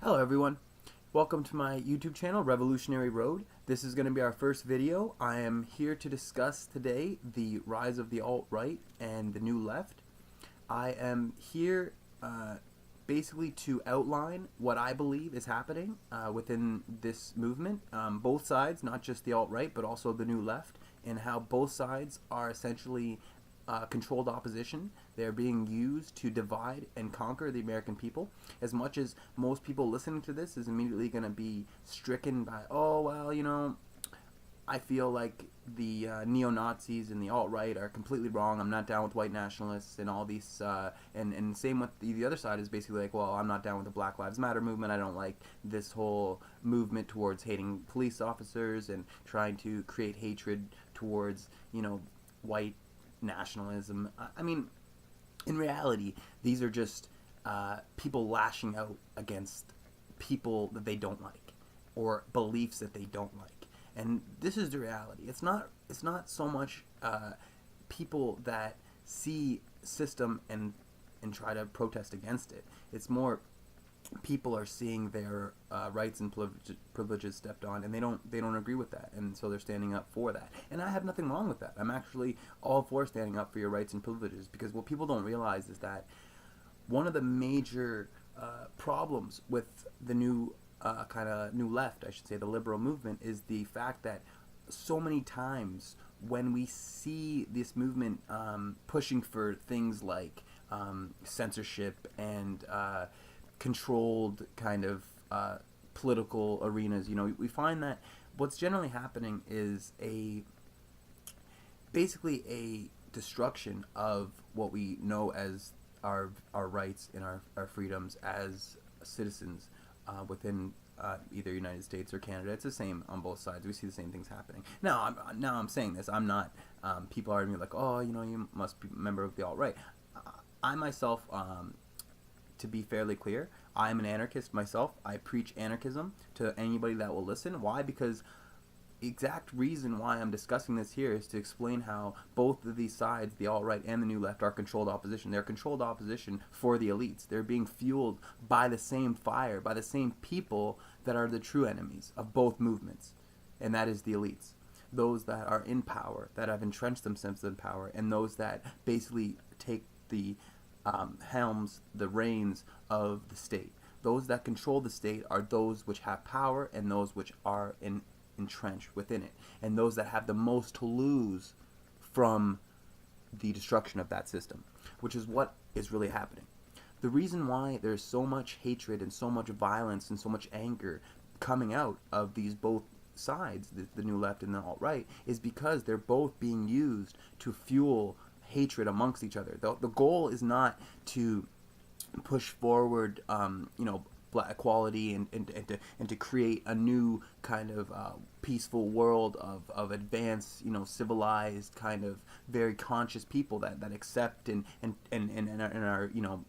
Hello everyone, welcome to my YouTube channel, Revolutionary Road. This is going to be our first video. I am here to discuss today the rise of the alt-right and the new left. I am here basically to outline what I believe is happening within this movement, both sides, not just the alt-right but also the new left, and how both sides are essentially controlled opposition. They're being used to divide and conquer the American people. As much as most people listening to this is immediately going to be stricken by, oh, well, you know, I feel like the neo-Nazis and the alt-right are completely wrong. I'm not down with white nationalists and all these, and same with the other side is basically like, well, I'm not down with the Black Lives Matter movement. I don't like this whole movement towards hating police officers and trying to create hatred towards, you know, white nationalism. I mean, in reality, these are just people lashing out against people that they don't like or beliefs that they don't like. And this is the reality. It's not so much people that see system and try to protest against it. It's more people are seeing their rights and privileges stepped on, and they don't agree with that, and so they're standing up for that. And I have nothing wrong with that. I'm actually all for standing up for your rights and privileges, because what people don't realize is that one of the major problems with the new kind of new left, I should say, the liberal movement, is the fact that so many times when we see this movement pushing for things like censorship and controlled kind of political arenas, you know, we find that what's generally happening is basically a destruction of what we know as our rights and our freedoms as citizens within either United States or Canada. It's the same on both sides. We see the same things happening. Now I'm saying this. I'm not. People are like, oh, you know, you must be a member of the alt-right. I myself, to be fairly clear, I'm an anarchist myself. I preach anarchism to anybody that will listen. Why? Because the exact reason why I'm discussing this here is to explain how both of these sides, the alt-right and the new left, are controlled opposition. They're controlled opposition for the elites. They're being fueled by the same fire, by the same people that are the true enemies of both movements, and that is the elites. Those that are in power, that have entrenched themselves in power, and those that basically take the helms, the reins of the state. Those that control the state are those which have power and those which are entrenched within it, and those that have the most to lose from the destruction of that system, which is what is really happening. The reason why there's so much hatred and so much violence and so much anger coming out of these both sides, the new left and the alt-right, is because they're both being used to fuel hatred amongst each other. The goal is not to push forward, you know, black equality and to create a new kind of peaceful world of advanced, you know, civilized, kind of very conscious people that accept and are, you know,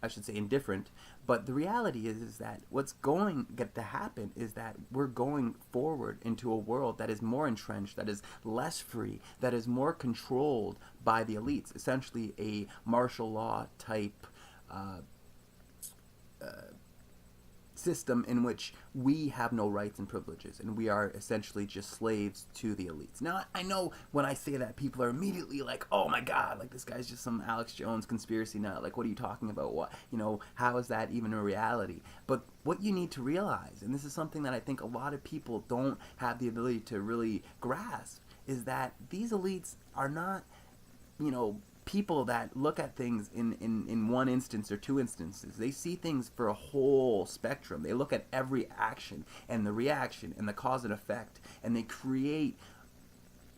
I should say indifferent. But the reality is that what's going to happen is that we're going forward into a world that is more entrenched, that is less free, that is more controlled by the elites, essentially a martial law type system in which we have no rights and privileges, and we are essentially just slaves to the elites. Now, I know when I say that, people are immediately like, oh my god, like, this guy's just some Alex Jones conspiracy nut, like, what are you talking about? What, you know, how is that even a reality? But what you need to realize, and this is something that I think a lot of people don't have the ability to really grasp, is that these elites are not, you know, people that look at things in one instance or two instances. They see things for a whole spectrum. They look at every action and the reaction and the cause and effect, and they create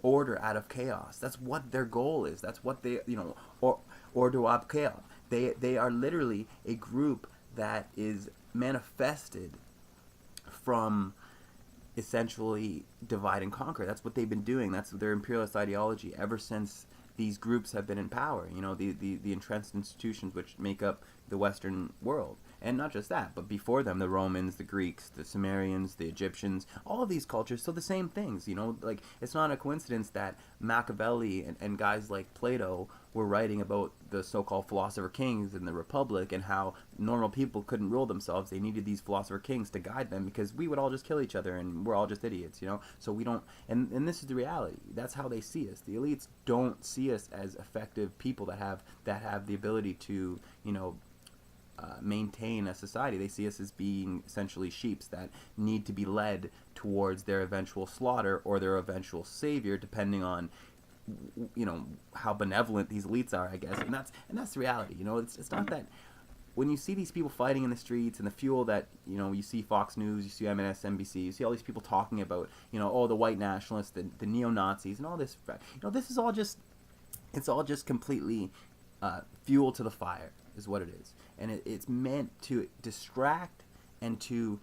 order out of chaos. That's what their goal is. That's what they, you know, order ab chaos. They are literally a group that is manifested from essentially divide and conquer. That's what they've been doing. That's their imperialist ideology ever since these groups have been in power, you know, the entrenched institutions which make up the Western world. And not just that, but before them, the Romans, the Greeks, the Sumerians, the Egyptians, all of these cultures, so the same things, you know, like, it's not a coincidence that Machiavelli and guys like Plato were writing about the so-called philosopher kings in the Republic, and how normal people couldn't rule themselves. They needed these philosopher kings to guide them, because we would all just kill each other and we're all just idiots, you know. So we don't, and this is the reality. That's how they see us. The elites don't see us as effective people that have the ability to, you know, maintain a society. They see us as being essentially sheeps that need to be led towards their eventual slaughter or their eventual savior, depending on, you know, how benevolent these elites are, I guess. And that's the reality. You know, it's not that when you see these people fighting in the streets, and the fuel that, you know, you see Fox News, you see MSNBC, you see all these people talking about, you know, oh, the white nationalists, the neo-Nazis, and all this, you know, this is all just, it's all just completely fuel to the fire, is what it is. And it's meant to distract and to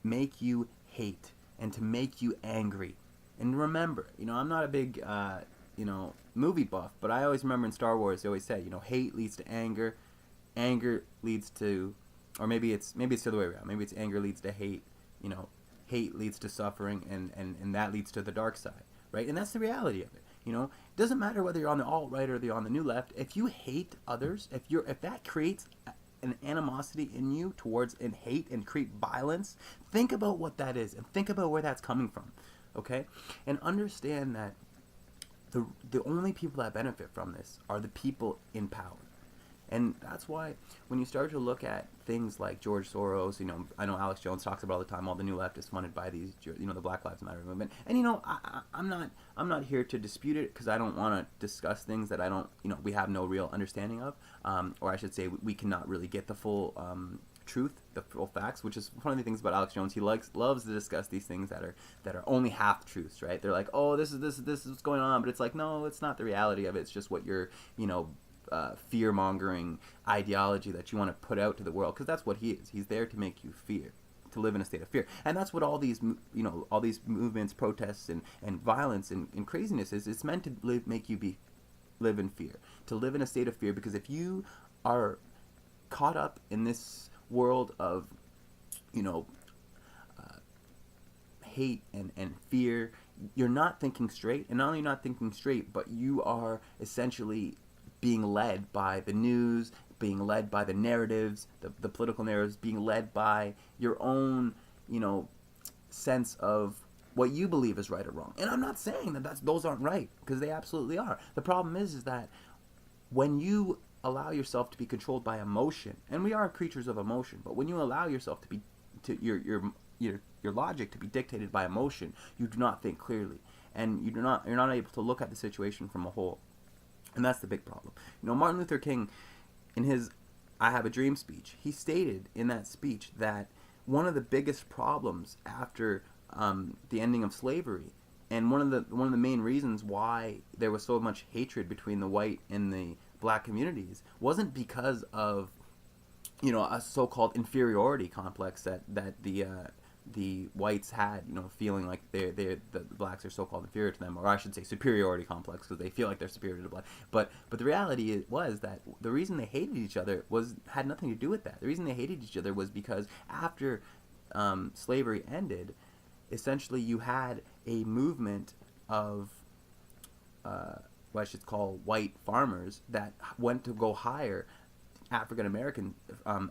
make you hate and to make you angry. And remember, you know, I'm not a big, you know, movie buff, but I always remember in Star Wars they always say, you know, hate leads to anger, anger leads to, or maybe it's the other way around. Maybe it's anger leads to hate, you know, hate leads to suffering, and that leads to the dark side, right? And that's the reality of it. You know, it doesn't matter whether you're on the alt-right or you're on the new left. If you hate others, if that creates an animosity in you towards and hate and create violence, think about what that is and think about where that's coming from, okay? And understand that the only people that benefit from this are the people in power. And that's why when you start to look at things like George Soros, you know, I know Alex Jones talks about all the time, all the new left is funded by these, you know, the Black Lives Matter movement. And, you know, I'm not here to dispute it, because I don't want to discuss things that I don't, you know, we have no real understanding of, or I should say we cannot really get the full truth, the full facts, which is one of the things about Alex Jones. He loves to discuss these things that are only half truths, right? They're like, oh, this is what's going on, but it's like, no, it's not the reality of it. It's just what you're, you know, fear-mongering ideology that you want to put out to the world, because that's what he is. He's there to make you fear, to live in a state of fear. And that's what all these, you know, all these movements, protests, and violence and craziness is. It's meant to make you live in fear, to live in a state of fear, because if you are caught up in this world of, you know, hate and fear, you're not thinking straight. And not only not thinking straight, but you are essentially being led by the news, being led by the narratives, the political narratives, being led by your own, you know, sense of what you believe is right or wrong. And I'm not saying that those aren't right, because they absolutely are. The problem is that when you allow yourself to be controlled by emotion, and we are creatures of emotion, but when you allow yourself to be, to your logic to be dictated by emotion, you do not think clearly, and you're not able to look at the situation from a whole. And that's the big problem. You know, Martin Luther King, in his I Have a Dream speech, he stated in that speech that one of the biggest problems after the ending of slavery, and one of the main reasons why there was so much hatred between the white and the black communities, wasn't because of, you know, a so-called inferiority complex that the whites had, you know, feeling like the blacks are so-called inferior to them, or I should say superiority complex, because they feel like they're superior to black. But the reality was that the reason they hated each other had nothing to do with that. The reason they hated each other was because after slavery ended, essentially you had a movement of what I should call white farmers that went to go hire African American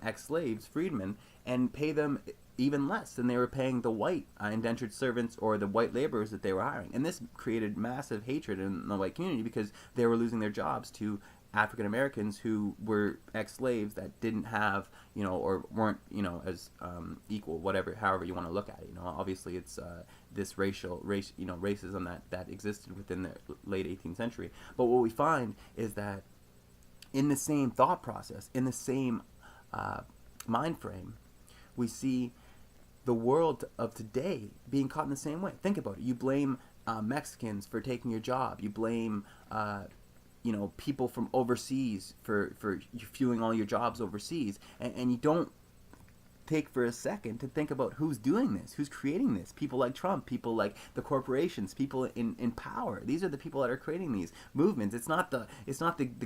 ex-slaves, freedmen, and pay them even less than they were paying the white indentured servants or the white laborers that they were hiring. And this created massive hatred in the white community, because they were losing their jobs to African Americans who were ex-slaves that didn't have, you know, or weren't, you know, as equal, however you want to look at it. You know, obviously it's this racism that existed within the late 18th century. But what we find is that in the same thought process, in the same mind frame, we see the world of today being caught in the same way. Think about it. You blame Mexicans for taking your job. You blame, you know, people from overseas for fueling all your jobs overseas, and you don't take for a second to think about who's doing this, who's creating this. People like Trump, people like the corporations, people in power. These are the people that are creating these movements. It's not the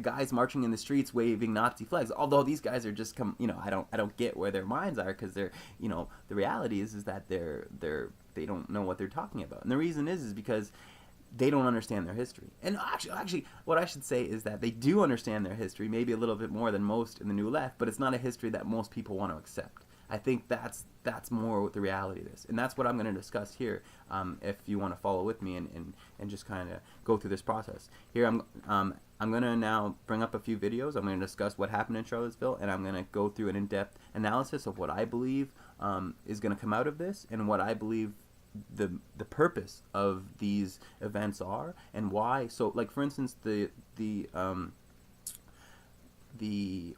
guys marching in the streets waving Nazi flags. Although these guys are just I don't get where their minds are, because they're, the reality is that they don't know what they're talking about. And the reason is because they don't understand their history. And actually, what I should say is that they do understand their history, maybe a little bit more than most in the New Left, but it's not a history that most people want to accept. I think that's more what the reality is, and that's what I'm going to discuss here. If you want to follow with me and just kind of go through this process here, I'm going to now bring up a few videos. I'm going to discuss what happened in Charlottesville, and I'm going to go through an in-depth analysis of what I believe is going to come out of this, and what I believe the purpose of these events are, and why. So, like, for instance, the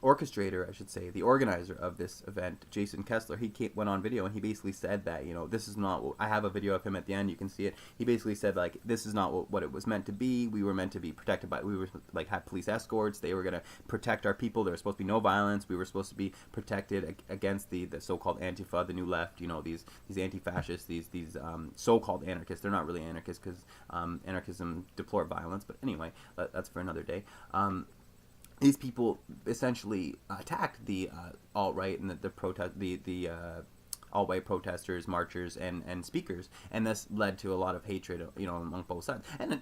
orchestrator, I should say, the organizer of this event, Jason Kessler, went on video and he basically said that, this is not what, I have a video of him at the end, you can see it. He basically said, like, this is not what it was meant to be. We were meant to be protected we were, like, have police escorts. They were going to protect our people. There was supposed to be no violence. We were supposed to be protected against the so-called Antifa, the New Left, these anti-fascists, these so-called anarchists. They're not really anarchists, because anarchism deplore violence, but anyway, that's for another day. These people essentially attacked the alt-right and the alt-right protesters, marchers, and speakers, and this led to a lot of hatred, among both sides. And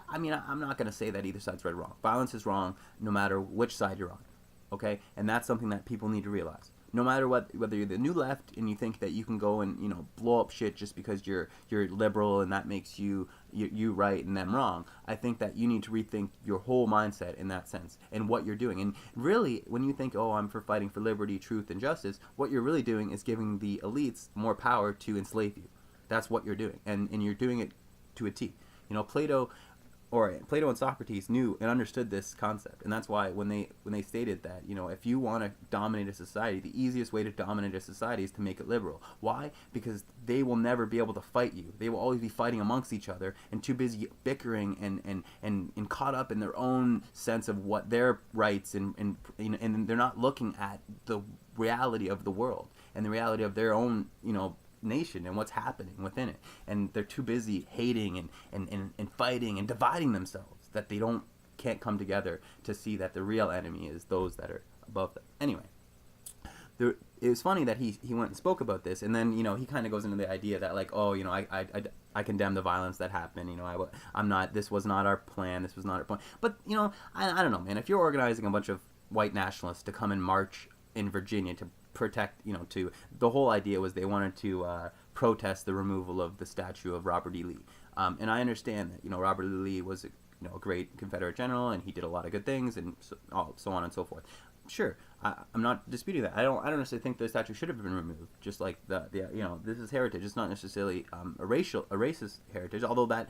I mean, I'm not going to say that either side's right or wrong. Violence is wrong, no matter which side you're on. Okay, and that's something that people need to realize. No matter whether you're the New Left and you think that you can go and blow up shit just because you're liberal and that makes you right and them wrong, I think that you need to rethink your whole mindset in that sense and what you're doing. And really, when you think, oh, I'm fighting for liberty, truth, and justice, what you're really doing is giving the elites more power to enslave you. That's what you're doing, and you're doing it to a T. Plato and Socrates knew and understood this concept, and that's why when they stated that, if you want to dominate a society, the easiest way to dominate a society is to make it liberal. Why? Because they will never be able to fight you. They will always be fighting amongst each other and too busy bickering and caught up in their own sense of what their rights and they're not looking at the reality of the world and the reality of their own nation and what's happening within it, and they're too busy hating and fighting and dividing themselves that they can't come together to see that the real enemy is those that are above them. Anyway, it was funny that he went and spoke about this, and then he kind of goes into the idea that, like, oh, I condemn the violence that happened. I'm not. This was not our plan. This was not our plan. But I don't know, man. If you're organizing a bunch of white nationalists to come and march in Virginia to protect, the whole idea was they wanted to protest the removal of the statue of Robert E. Lee. And I understand that, Robert E. Lee was a great Confederate general, and he did a lot of good things, and so on and so forth. Sure, I'm not disputing that. I don't necessarily think the statue should have been removed. Just like this is heritage. It's not necessarily a racist heritage, although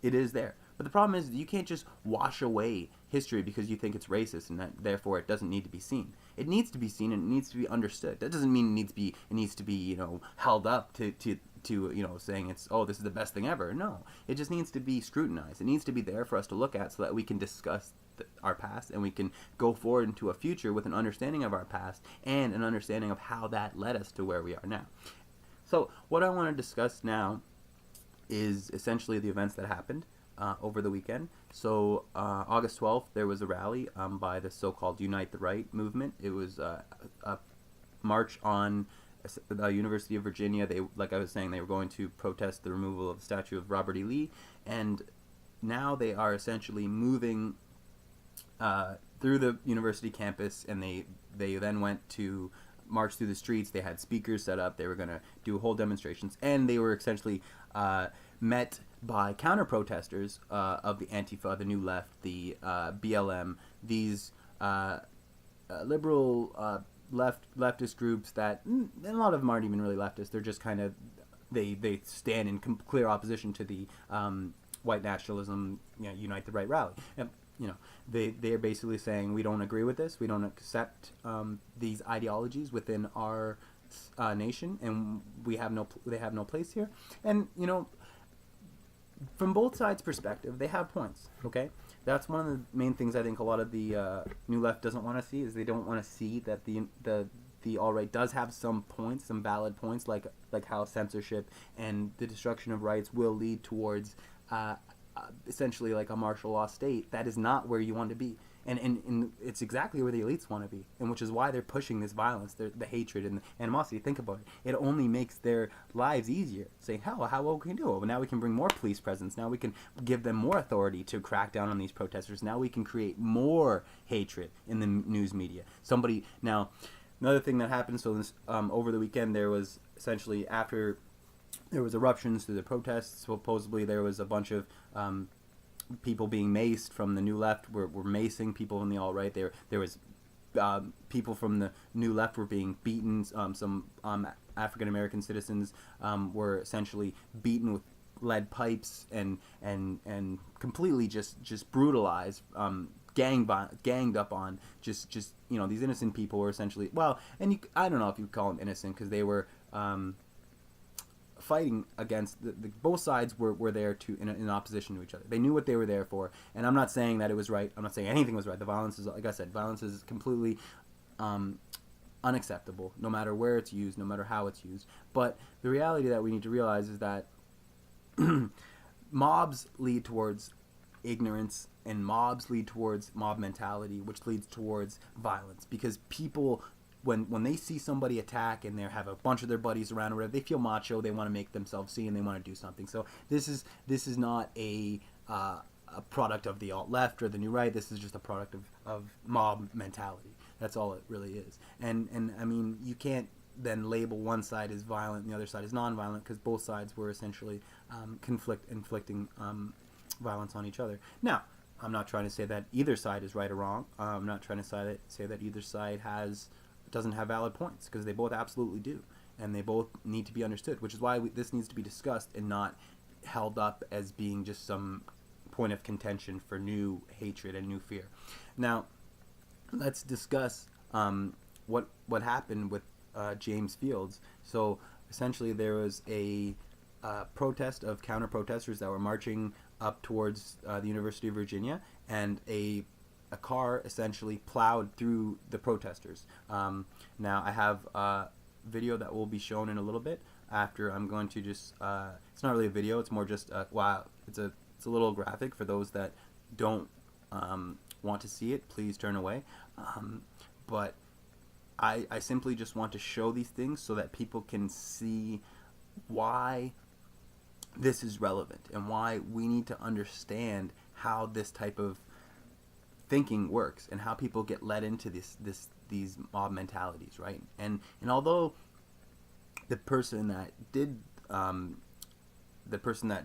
it is there. But the problem is you can't just wash away history because you think it's racist and that therefore it doesn't need to be seen. It needs to be seen and it needs to be understood. That doesn't mean it needs to be held up to saying it's, oh, this is the best thing ever. No, it just needs to be scrutinized. It needs to be there for us to look at so that we can discuss our past and we can go forward into a future with an understanding of our past and an understanding of how that led us to where we are now. So what I want to discuss now is essentially the events that happened over the weekend. So August 12th, there was a rally by the so-called Unite the Right movement. It was a march on the University of Virginia. They, like I was saying, they were going to protest the removal of the statue of Robert E. Lee, and now they are essentially moving through the university campus, and they then went to march through the streets. They had speakers set up. They were going to do whole demonstrations, and they were essentially met by counter-protesters of the Antifa, the New Left, the BLM, these liberal leftist groups that a lot of them aren't even really leftist. They're just kind of they stand in clear opposition to the white nationalism, Unite the Right rally. And, they are basically saying we don't agree with this. We don't accept these ideologies within our nation, and they have no place here. And from both sides' perspective, they have points. Okay, that's one of the main things I think a lot of the New Left doesn't want to see is they don't want to see that the the alt-right does have some points, some valid points, like how censorship and the destruction of rights will lead towards essentially like a martial law state. That is not where you want to be. And it's exactly where the elites want to be, and which is why they're pushing this violence, the hatred, and the animosity. Think about it. It only makes their lives easier. Saying, hell, how well can we do it? Well, now we can bring more police presence. Now we can give them more authority to crack down on these protesters. Now we can create more hatred in the news media. Now, another thing that happened, so this, over the weekend, there was essentially, after there was eruptions through the protests, supposedly there was a bunch of people being maced from the New Left were macing people in the alt-right. There was people from the New Left were being beaten. Some African American citizens were essentially beaten with lead pipes and completely just brutalized, ganged up on. Just these innocent people were essentially, well, and I don't know if you call them innocent, because they were fighting against both sides were there to in opposition to each other. They knew what they were there for, and I'm not saying that it was right. I'm not saying anything was right. The violence is, like I said, violence is completely unacceptable, no matter where it's used, no matter how it's used. But the reality that we need to realize is that mobs lead towards ignorance, and mobs lead towards mob mentality, which leads towards violence, because people, when they see somebody attack and they have a bunch of their buddies around or whatever, they feel macho, they want to make themselves see, and they want to do something. So this is not a product of the alt-left or the new right. This is just a product of mob mentality. That's all it really is. And I mean, you can't then label one side as violent and the other side as non-violent, because both sides were essentially inflicting violence on each other. Now, I'm not trying to say that either side is right or wrong. I'm not trying to say that either side doesn't have valid points, because they both absolutely do, and they both need to be understood, which is why this needs to be discussed and not held up as being just some point of contention for new hatred and new fear. Now, let's discuss what happened with James Fields. So essentially there was a protest of counter-protesters that were marching up towards the University of Virginia, and a car essentially plowed through the protesters. Now I have a video that will be shown in a little bit. After, I'm going to just it's not really a video, it's more just wow, it's a little graphic. For those that don't want to see it, please turn away. But I simply just want to show these things so that people can see why this is relevant and why we need to understand how this type of thinking works and how people get led into these mob mentalities, right? And although the person that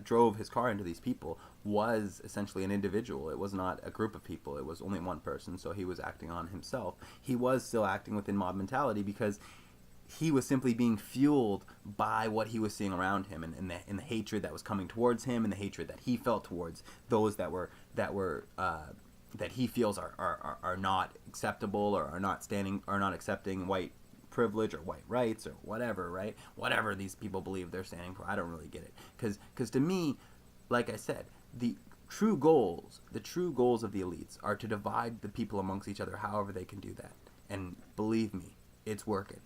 drove his car into these people was essentially an individual, it was not a group of people, it was only one person, so he was acting on himself. He was still acting within mob mentality, because he was simply being fueled by what he was seeing around him, and the hatred that was coming towards him, and the hatred that he felt towards those that he feels are not acceptable, or are not accepting white privilege or white rights or whatever, right? Whatever these people believe they're standing for, I don't really get it. Because to me, like I said, the true goals of the elites are to divide the people amongst each other however they can do that. And believe me, it's working.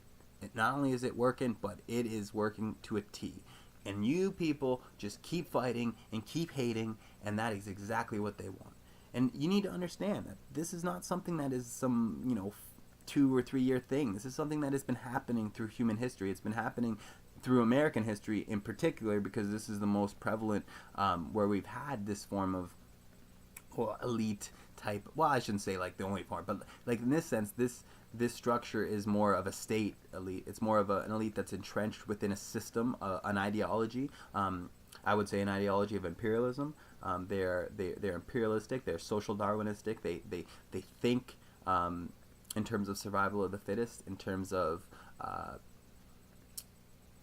Not only is it working, but it is working to a T. And you people just keep fighting and keep hating, and that is exactly what they want. And you need to understand that this is not something that is some, 2 or 3 year thing. This is something that has been happening through human history. It's been happening through American history in particular, because this is the most prevalent, where we've had this form of elite type. Well, I shouldn't say like the only form, but like in this sense, this structure is more of a state elite. It's more of an elite that's entrenched within a system, an ideology. I would say an ideology of imperialism. They're imperialistic. They're social Darwinistic. They think in terms of survival of the fittest. In terms of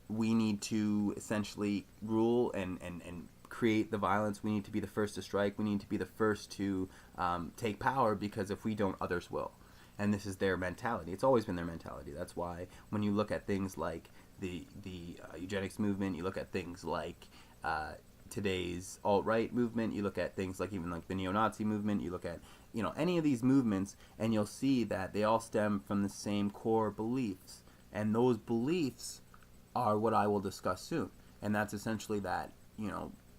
we need to essentially rule and create the violence. We need to be the first to strike. We need to be the first to take power, because if we don't, others will. And this is their mentality. It's always been their mentality. That's why when you look at things like the eugenics movement, you look at things like today's alt-right movement, you look at things like even like the neo-Nazi movement, you look at any of these movements, and you'll see that they all stem from the same core beliefs, and those beliefs are what I will discuss soon. And that's essentially that,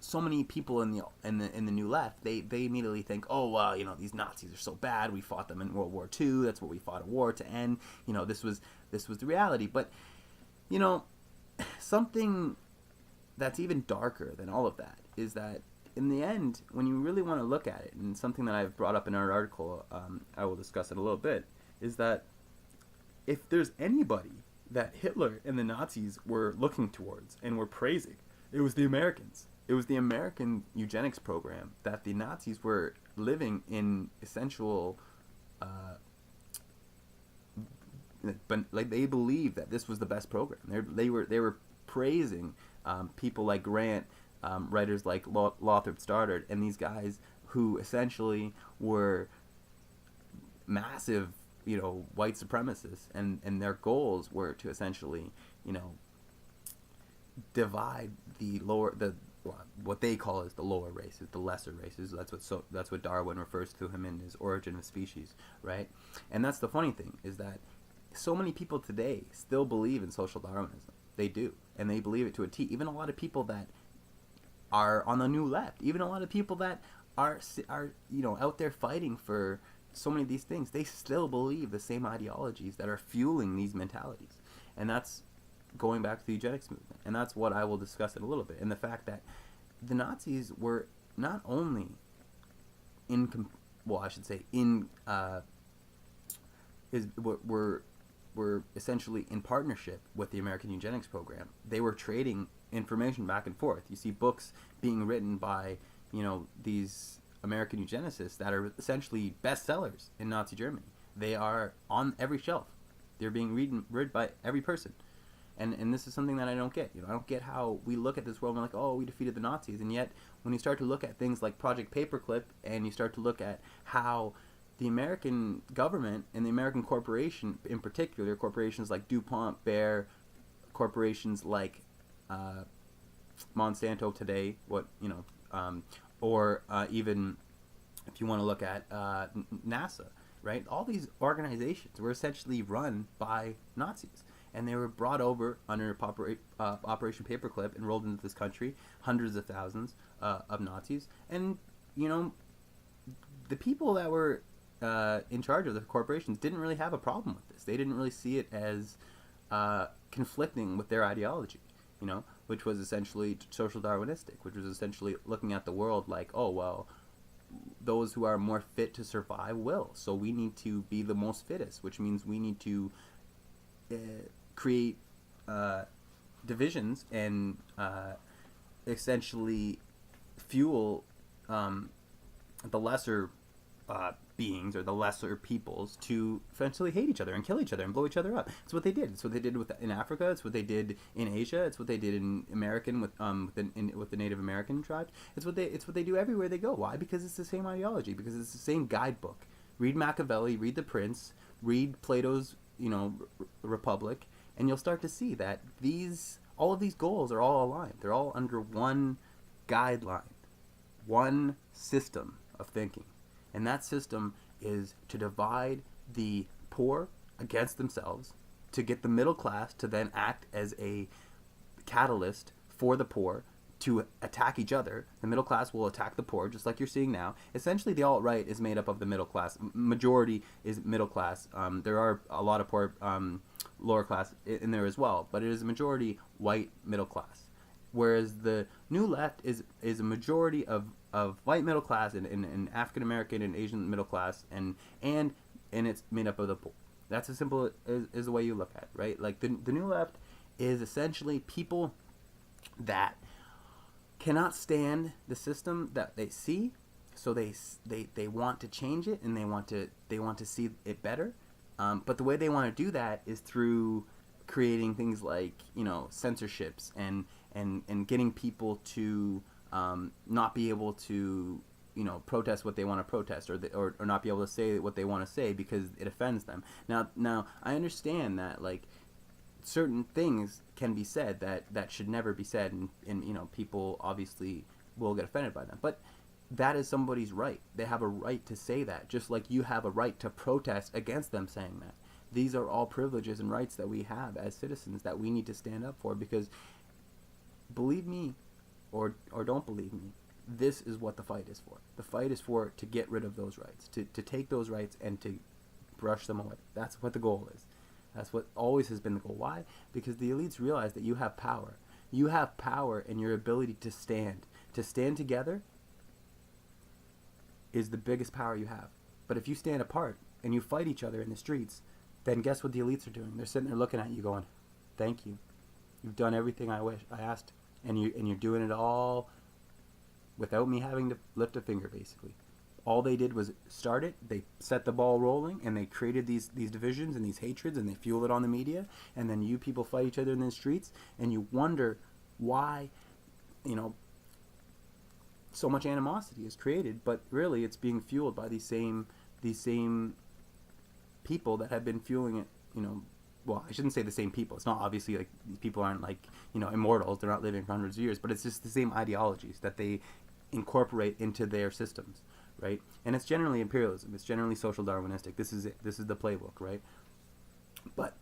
so many people in the new left, they immediately think, oh well, these Nazis are so bad. We fought them in World War II. That's what we fought a war to end. This was the reality. But something that's even darker than all of that is that in the end, when you really want to look at it, and something that I've brought up in our article, I will discuss in a little bit, is that if there's anybody that Hitler and the Nazis were looking towards and were praising, it was the Americans. It was the American eugenics program that the Nazis were living in essential, but like they believed that this was the best program. They were praising people like Grant, writers like Lothrop Stoddard, and these guys who essentially were massive, white supremacists, and their goals were to essentially, divide what they call as the lower races, the lesser races. That's what Darwin refers to him in his Origin of Species, right? And that's the funny thing, is that so many people today still believe in social Darwinism. They do, and they believe it to a T. Even a lot of people that are on the new left, even a lot of people that are out there fighting for so many of these things, they still believe the same ideologies that are fueling these mentalities. And that's going back to the eugenics movement, and that's what I will discuss in a little bit. And the fact that the Nazis were not only were essentially in partnership with the American eugenics program. They were trading information back and forth. You see books being written by these American eugenicists that are essentially bestsellers in Nazi Germany. They are on every shelf. They're being read by every person. And this is something that I don't get. I don't get how we look at this world and we're like, oh, we defeated the Nazis. And yet, when you start to look at things like Project Paperclip, and you start to look at how the American government and the American corporation, in particular, corporations like DuPont, Bayer, corporations like Monsanto today, or even if you want to look at NASA, right? All these organizations were essentially run by Nazis. And they were brought over under Operation Paperclip and rolled into this country, hundreds of thousands of Nazis. And, the people that were in charge of the corporations didn't really have a problem with this. They didn't really see it as conflicting with their ideology, which was essentially social Darwinistic, which was essentially looking at the world like, oh, well, those who are more fit to survive will. So we need to be the most fittest, which means we need to create divisions and essentially fuel the lesser beings or the lesser peoples to essentially hate each other and kill each other and blow each other up. It's what they did. It's what they did in Africa. It's what they did in Asia. It's what they did in American with the Native American tribes. It's what they do everywhere they go. Why? Because it's the same ideology. Because it's the same guidebook. Read Machiavelli. Read The Prince. Read Plato's Republic. And you'll start to see that all of these goals are all aligned. They're all under one guideline, one system of thinking. And that system is to divide the poor against themselves, to get the middle class to then act as a catalyst for the poor to attack each other. The middle class will attack the poor, just like you're seeing now. Essentially, the alt-right is made up of the middle class. Majority is middle class. There are a lot of poor lower class in there as well, but it is a majority white middle class. Whereas the new left is a majority of white middle class and African American and Asian middle class, and it's made up of the poor. That's as simple as the way you look at it, right? Like the new left is essentially people that cannot stand the system that they see, so they want to change it, and they want to see it better. But the way they want to do that is through creating things like censorships and getting people to not be able to protest what they want to protest, or not be able to say what they want to say because it offends them. Now I understand that like certain things can be said that should never be said, and people obviously will get offended by them. But that is somebody's right. They have a right to say that, just like you have a right to protest against them saying that. These are all privileges and rights that we have as citizens that we need to stand up for, because believe me or don't believe me, this is what the fight is for. The fight is for to get rid of those rights, to take those rights and to brush them away. That's what the goal is. That's what always has been the goal. Why? Because the elites realize that you have power. You have power, in your ability to stand. To stand together is the biggest power you have. But if you stand apart and you fight each other in the streets, then guess what the elites are doing? They're sitting there looking at you going, thank you. You've done everything I asked. And you're doing it all without me having to lift a finger, basically. All they did was start it, they set the ball rolling, and they created these divisions and these hatreds, and they fuel it on the media, and then you people fight each other in the streets, and you wonder why, so much animosity is created, but really it's being fueled by these same people that have been fueling it, well, I shouldn't say the same people. It's not obviously like these people aren't like, immortals. They're not living for hundreds of years, but it's just the same ideologies that they incorporate into their systems, right? And it's generally imperialism. It's generally social Darwinistic. This is it. This is the playbook, right? But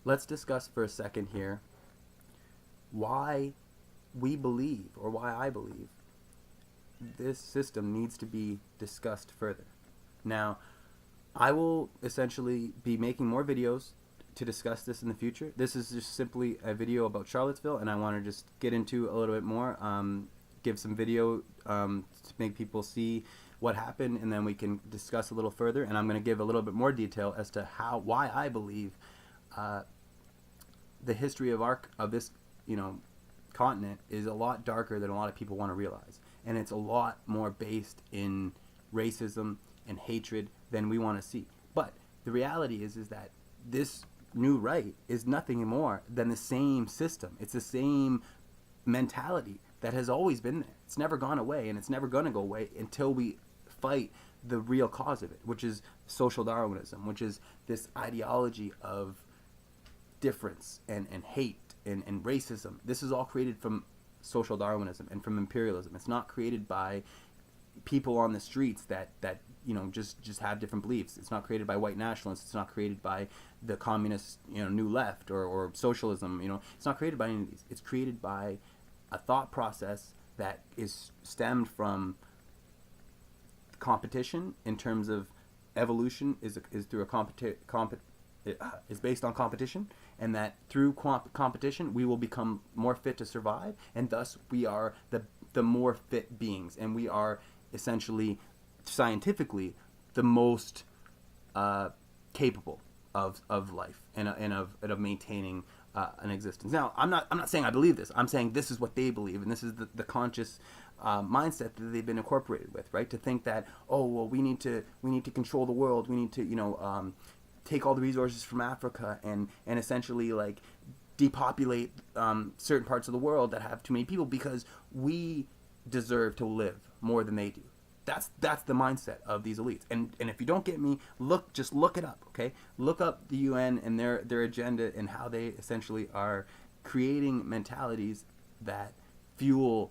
let's discuss for a second here why we believe, or why I believe, this system needs to be discussed further. Now, I will essentially be making more videos to discuss this in the future. This is just simply a video about Charlottesville, and I want to just get into a little bit more, give some video to make people see what happened, and then we can discuss a little further. And I'm going to give a little bit more detail as to why I believe the history of this continent is a lot darker than a lot of people want to realize, and it's a lot more based in racism and hatred than we want to see. But the reality is that this new right is nothing more than the same system. It's the same mentality that has always been there. It's never gone away, and it's never going to go away until we fight the real cause of it, which is social Darwinism, which is this ideology of difference and hate and racism. This is all created from social Darwinism and from imperialism. It's not created by people on the streets that just have different beliefs. It's not created by white nationalists. It's not created by the communist new left or socialism. It's not created by any of these. It's created by a thought process that is stemmed from competition, in terms of evolution is through is based on competition, and that through competition we will become more fit to survive, and thus we are the more fit beings, and we are essentially scientifically the most capable of life and of maintaining an existence. Now, I'm not saying I believe this. I'm saying this is what they believe, and this is the conscious mindset that they've been incorporated with, right? To think that, oh well, we need to control the world. We need to take all the resources from Africa and essentially like depopulate certain parts of the world that have too many people, because we deserve to live more than they do. That's the mindset of these elites. And if you don't get me, just look it up, okay? Look up the UN and their agenda, and how they essentially are creating mentalities that fuel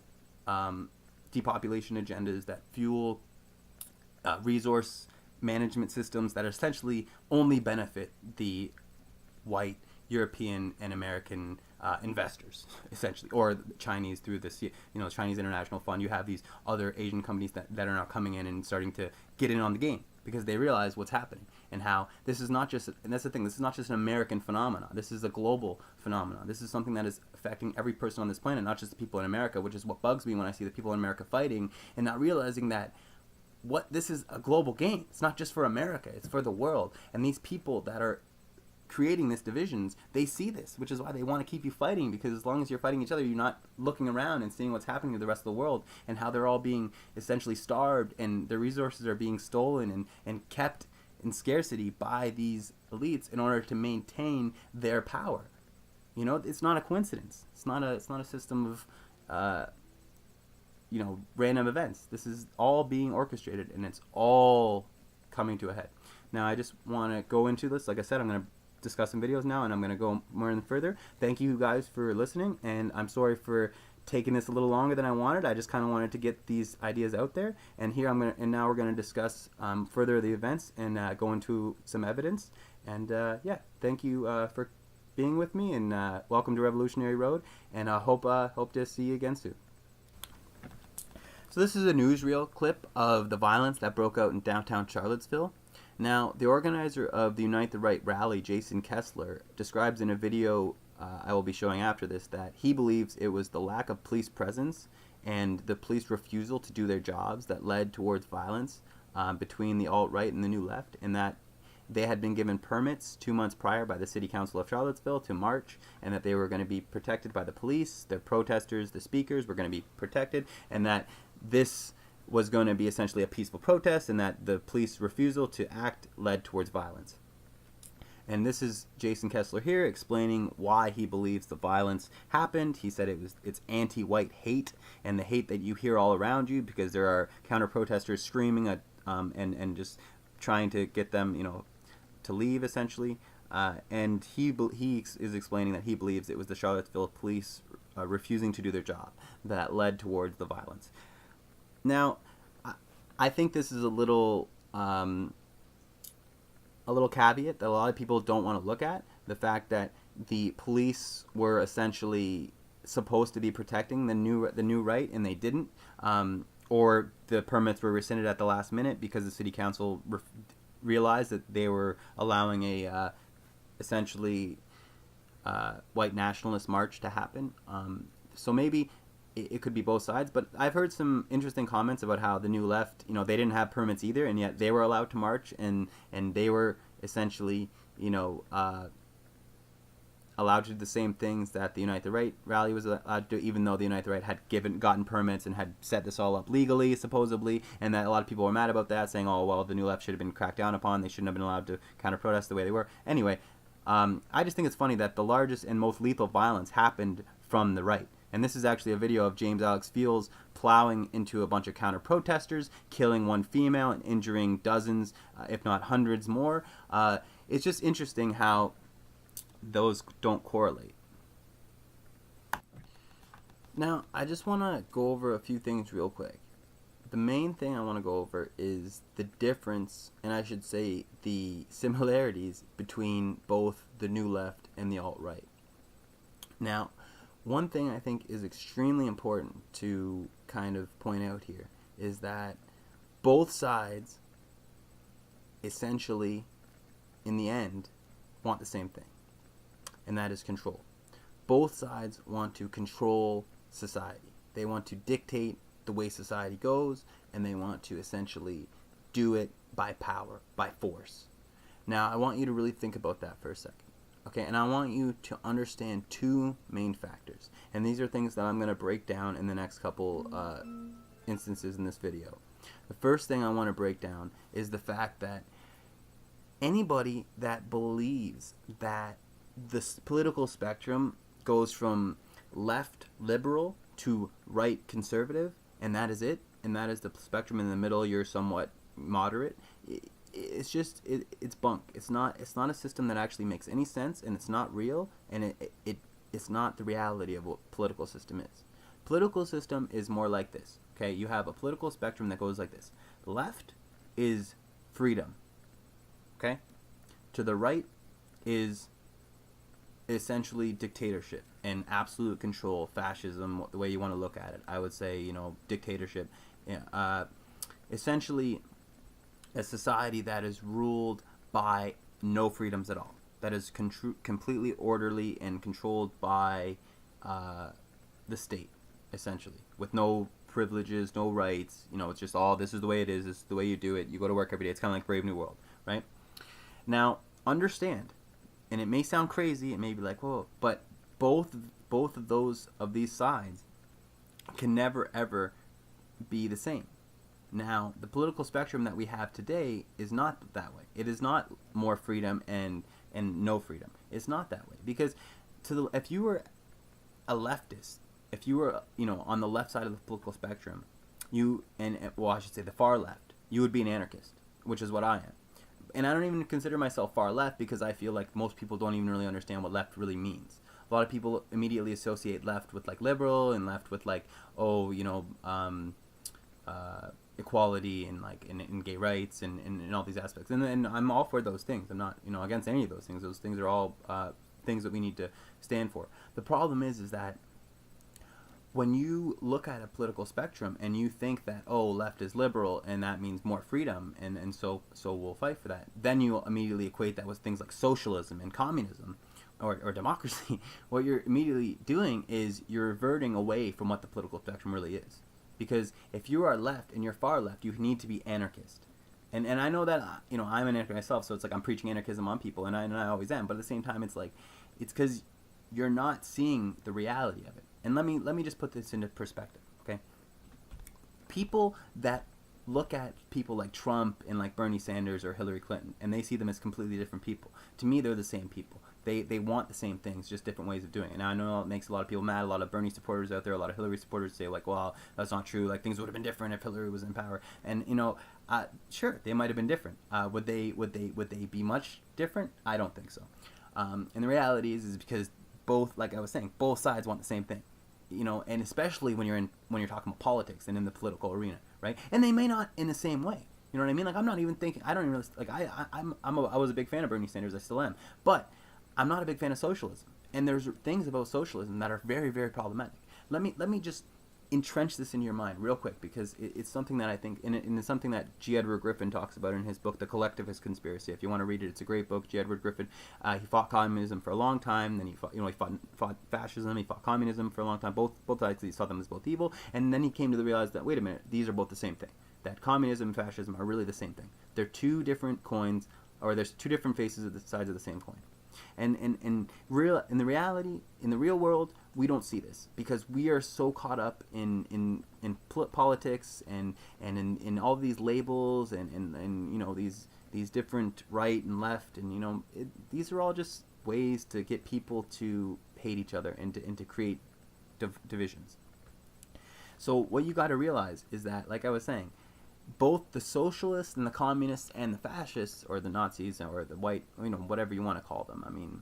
depopulation agendas, that fuel resource management systems that essentially only benefit the white European and American investors, essentially, or Chinese through this, Chinese International Fund. You have these other Asian companies that are now coming in and starting to get in on the game, because they realize what's happening, and how this is not just, and that's the thing, this is not just an American phenomenon. This is a global phenomenon. This is something that is affecting every person on this planet, not just the people in America, which is what bugs me when I see the people in America fighting and not realizing that this is a global game. It's not just for America, it's for the world. And these people that are creating these divisions, they see this, which is why they want to keep you fighting, because as long as you're fighting each other, you're not looking around and seeing what's happening to the rest of the world, and how they're all being essentially starved, and their resources are being stolen and kept in scarcity by these elites in order to maintain their power. It's not a coincidence. It's not a system of random events. This is all being orchestrated, and it's all coming to a head. Now, I just want to go into this. Like I said, I'm going to discussing videos now, and I'm going to go more in further. Thank you guys for listening, and I'm sorry for taking this a little longer than I wanted. I just kind of wanted to get these ideas out there, and now we're going to discuss further the events and go into some evidence. And yeah, thank you for being with me, and welcome to Revolutionary Road, and I hope to see you again soon. So this is a newsreel clip of the violence that broke out in downtown Charlottesville. Now, the organizer of the Unite the Right rally, Jason Kessler, describes in a video I will be showing after this that he believes it was the lack of police presence and the police refusal to do their jobs that led towards violence between the alt-right and the new left, and that they had been given permits 2 months prior by the City Council of Charlottesville to march, and that they were going to be protected by the police, the protesters, the speakers were going to be protected, and that this was going to be essentially a peaceful protest, and that the police refusal to act led towards violence. And this is Jason Kessler here explaining why he believes the violence happened. He said it's anti-white hate, and the hate that you hear all around you because there are counter-protesters screaming at, and just trying to get them, to leave essentially. And he is explaining that he believes it was the Charlottesville police refusing to do their job that led towards the violence. Now, I think this is a little caveat that a lot of people don't want to look at. The fact that the police were essentially supposed to be protecting the new right, and they didn't, or the permits were rescinded at the last minute because the city council realized that they were allowing a essentially white nationalist march to happen. So maybe it could be both sides, but I've heard some interesting comments about how the new left, they didn't have permits either, and yet they were allowed to march, and they were essentially, allowed to do the same things that the Unite the Right rally was allowed to do, even though the Unite the Right had gotten permits and had set this all up legally, supposedly, and that a lot of people were mad about that, saying, oh, well, the new left should have been cracked down upon, they shouldn't have been allowed to counter-protest the way they were. Anyway, I just think it's funny that the largest and most lethal violence happened from the right. And this is actually a video of James Alex Fields plowing into a bunch of counter-protesters, killing one female and injuring dozens, if not hundreds more. It's just interesting how those don't correlate. Now, I just want to go over a few things real quick. The main thing I want to go over is the difference, and I should say the similarities between both the new left and the alt-right. Now, one thing I think is extremely important to kind of point out here is that both sides essentially, in the end, want the same thing, and that is control. Both sides want to control society. They want to dictate the way society goes, and they want to essentially do it by power, by force. Now, I want you to really think about that for a second. Okay, and I want you to understand two main factors. And these are things that I'm going to break down in the next couple instances in this video. The first thing I want to break down is the fact that anybody that believes that the political spectrum goes from left liberal to right conservative, and that is it, and that is the spectrum in the middle, you're somewhat moderate, it's just it's bunk. It's not a system that actually makes any sense, and it's not real, and it's not the reality of what political system is. Political system is more like this. Okay, you have a political spectrum that goes like this. The left is freedom. Okay, to the right is essentially dictatorship and absolute control, fascism, the way you want to look at it. I would say, dictatorship. Essentially a society that is ruled by no freedoms at all, that is completely orderly and controlled by the state, essentially, with no privileges, no rights. It's just all, this is the way it is, this is the way you do it, you go to work every day. It's kind of like Brave New World, right? Now, understand, and it may sound crazy, it may be like, whoa, but both of these sides can never ever be the same. Now, the political spectrum that we have today is not that way. It is not more freedom and no freedom. It's not that way, because if you were a leftist, if you were on the left side of the political spectrum, I should say the far left, you would be an anarchist, which is what I am. and I don't even consider myself far left because I feel like most people don't even really understand what left really means. A lot of people immediately associate left with like liberal and left with like, oh, equality and like in gay rights and all these aspects. And I'm all for those things. I'm not against any of those things. Those things are all things that we need to stand for. The problem is that when you look at a political spectrum and you think that, oh, left is liberal and that means more freedom and so we'll fight for that, then you immediately equate that with things like socialism and communism or democracy. What you're immediately doing is you're reverting away from what the political spectrum really is. Because if you are left and you're far left, you need to be anarchist. And I know that, I'm an anarchist myself, so it's like I'm preaching anarchism on people, and I always am. But at the same time, it's like, it's because you're not seeing the reality of it. And let me just put this into perspective, okay? People that look at people like Trump and like Bernie Sanders or Hillary Clinton, and they see them as completely different people. To me, they're the same people. They want the same things, just different ways of doing it. And I know it makes a lot of people mad. A lot of Bernie supporters out there, a lot of Hillary supporters say like, well, that's not true. Like, things would have been different if Hillary was in power. And sure, they might have been different. Would they be much different? I don't think so. And the reality is because both, like I was saying, both sides want the same thing. And especially when you're talking about politics and in the political arena, right? And they may not in the same way. You know what I mean? Like, I'm not even thinking. I don't even really, like. I was a big fan of Bernie Sanders. I still am. But I'm not a big fan of socialism. And there's things about socialism that are very, very problematic. Let me just entrench this in your mind real quick, because it's something that I think, and it's something that G. Edward Griffin talks about in his book, The Collectivist Conspiracy. If you want to read it, it's a great book. G. Edward Griffin, he fought communism for a long time. Then he fought fascism. He fought communism for a long time. Both sides, he saw them as both evil. And then he came to the realize that, wait a minute, these are both the same thing. That communism and fascism are really the same thing. They're two different coins, or there's two different faces of the sides of the same coin. And in the real world, we don't see this because we are so caught up in politics and in all these labels and these different right and left, and these are all just ways to get people to hate each other and to create divisions. So what you got to realize is that, like I was saying, both the socialists and the communists and the fascists, or the Nazis, or the white, whatever you want to call them. I mean,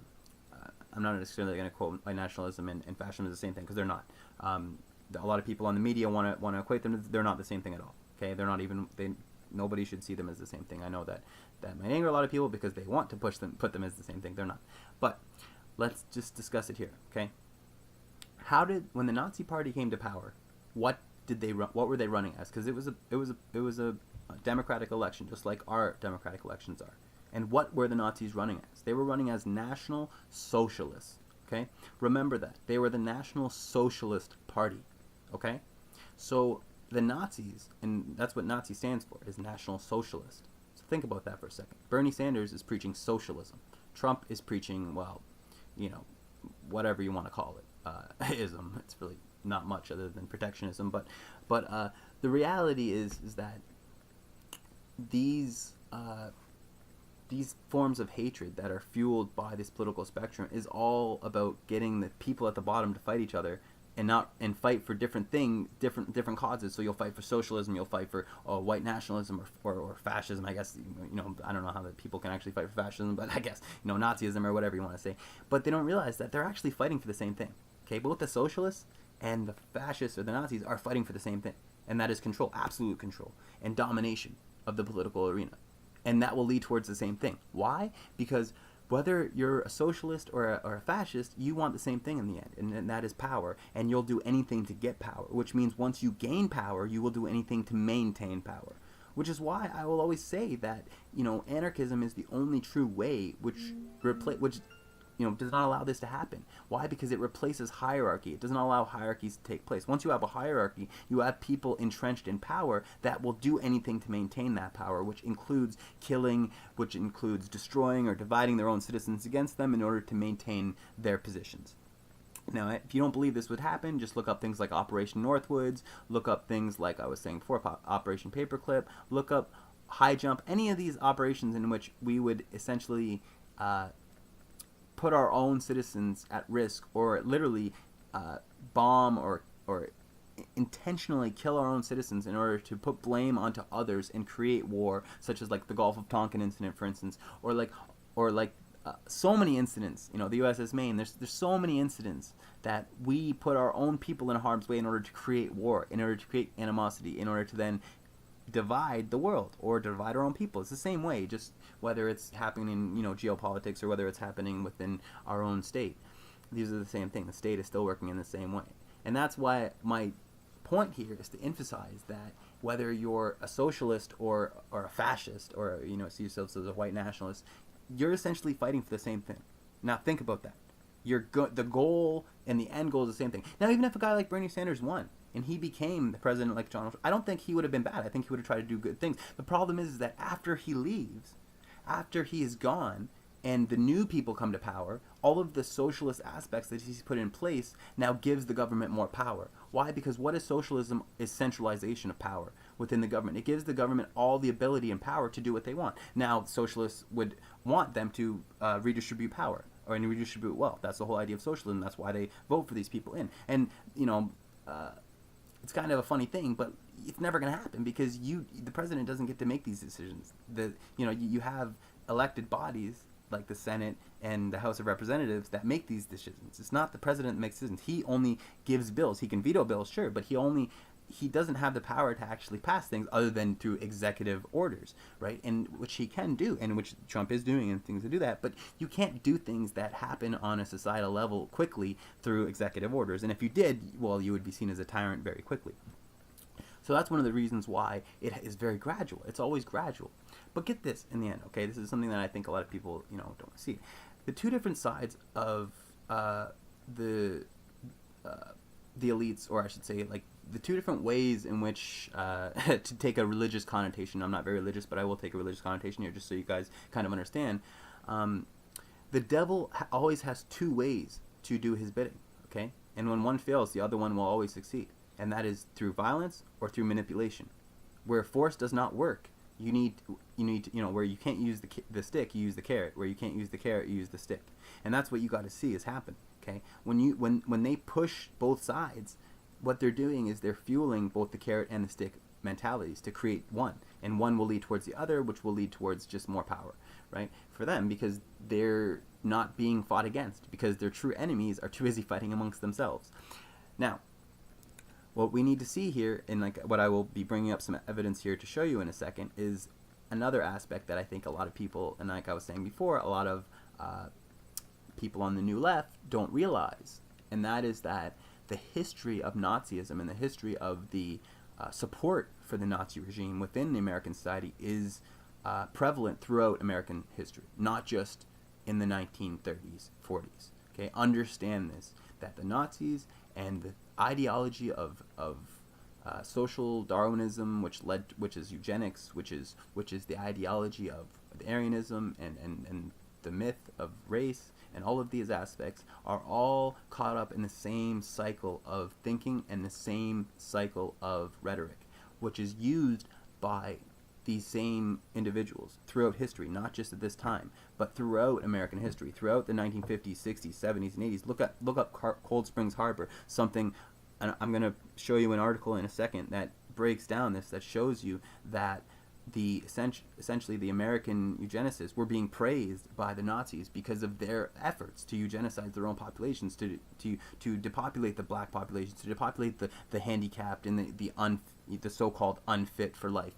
I'm not necessarily going to quote white nationalism and fascism as the same thing, because they're not. A lot of people on the media want to equate them. They're not the same thing at all. Okay, they're not even. Nobody should see them as the same thing. I know that might anger a lot of people because they want to put them as the same thing. They're not. But let's just discuss it here. Okay. When the Nazi Party came to power, what were they running as? Because it was a democratic election, just like our democratic elections are. And what were the Nazis running as? They were running as National Socialists. Okay, remember that they were the National Socialist Party. Okay, so the Nazis, and that's what Nazi stands for, is National Socialist. So think about that for a second. Bernie Sanders is preaching socialism. Trump is preaching, whatever you want to call it, ism. It's really not much other than protectionism, but the reality is that these forms of hatred that are fueled by this political spectrum is all about getting the people at the bottom to fight each other and fight for different things, different causes. So you'll fight for socialism, you'll fight for white nationalism or fascism. I guess I don't know how that people can actually fight for fascism, but I guess Nazism or whatever you want to say. But they don't realize that they're actually fighting for the same thing. Okay, both the socialists and the fascists or the Nazis are fighting for the same thing, and that is control, absolute control, and domination of the political arena. And that will lead towards the same thing. Why? Because whether you're a socialist or a fascist, you want the same thing in the end, and that is power, and you'll do anything to get power, which means once you gain power, you will do anything to maintain power. Which is why I will always say that, anarchism is the only true way which does not allow this to happen. Why? Because it replaces hierarchy. It doesn't allow hierarchies to take place. Once you have a hierarchy, you have people entrenched in power that will do anything to maintain that power, which includes killing, which includes destroying or dividing their own citizens against them in order to maintain their positions. Now, if you don't believe this would happen, just look up things like Operation Northwoods, look up things like I was saying before, Operation Paperclip, look up High Jump, any of these operations in which we would essentially put our own citizens at risk, or literally bomb or intentionally kill our own citizens in order to put blame onto others and create war, such as like the Gulf of Tonkin incident, for instance, or so many incidents, the USS Maine. There's so many incidents that we put our own people in harm's way in order to create war, in order to create animosity, in order to then divide the world or divide our own people. It's the same way, just whether it's happening in geopolitics or whether it's happening within our own state. These are the same thing. The state is still working in the same way, and that's why my point here is to emphasize that whether you're a socialist or a fascist or see yourself as a white nationalist, you're essentially fighting for the same thing. Now think about that. The goal and the end goal is the same thing. Now, even if a guy like Bernie Sanders won and he became the president like Donald Trump, I don't think he would have been bad. I think he would have tried to do good things. The problem is that after he leaves, after he is gone, and the new people come to power, all of the socialist aspects that he's put in place now gives the government more power. Why? Because what is socialism is centralization of power within the government. It gives the government all the ability and power to do what they want. Now, socialists would want them to redistribute power or redistribute wealth. That's the whole idea of socialism. That's why they vote for these people in. And, it's kind of a funny thing, but it's never going to happen because the president doesn't get to make these decisions. You have elected bodies like the Senate and the House of Representatives that make these decisions. It's not the president that makes decisions. He only gives bills. He can veto bills, sure, but he doesn't have the power to actually pass things other than through executive orders, right? And which he can do, and which Trump is doing, and things to do that. But you can't do things that happen on a societal level quickly through executive orders. And if you did, well, you would be seen as a tyrant very quickly. So that's one of the reasons why it is very gradual. It's always gradual. But get this in the end, okay? This is something that I think a lot of people, don't see. The two different sides of the elites, or I should say, like, the two different ways in which to take a religious connotation. I'm not very religious, but I will take a religious connotation here just so you guys kind of understand. The devil always has two ways to do his bidding, okay? And when one fails, the other one will always succeed. And that is through violence or through manipulation. Where force does not work, you need to, where you can't use the stick, you use the carrot. Where you can't use the carrot, you use the stick. And that's what you got to see is happen, okay? When they push both sides, what they're doing is they're fueling both the carrot and the stick mentalities to create one. And one will lead towards the other, which will lead towards just more power, right? For them, because they're not being fought against, because their true enemies are too busy fighting amongst themselves. Now, what we need to see here, and like what I will be bringing up some evidence here to show you in a second, is another aspect that I think a lot of people, and like I was saying before, a lot of people on the new left don't realize, and that is that the history of Nazism and the history of the support for the Nazi regime within the American society is prevalent throughout American history, not just in the 1930s, 40s. Okay, understand this, that the Nazis and the ideology of social Darwinism, which is eugenics, which is the ideology of Aryanism and the myth of race, and all of these aspects are all caught up in the same cycle of thinking and the same cycle of rhetoric, which is used by these same individuals throughout history, not just at this time, but throughout American history, throughout the 1950s, 60s, 70s, and 80s. Look up Cold Springs Harbor, something, and I'm going to show you an article in a second that breaks down this, that shows you that essentially the American eugenicists were being praised by the Nazis because of their efforts to eugenicize their own populations, to depopulate the black populations, to depopulate the handicapped and the so-called unfit for life.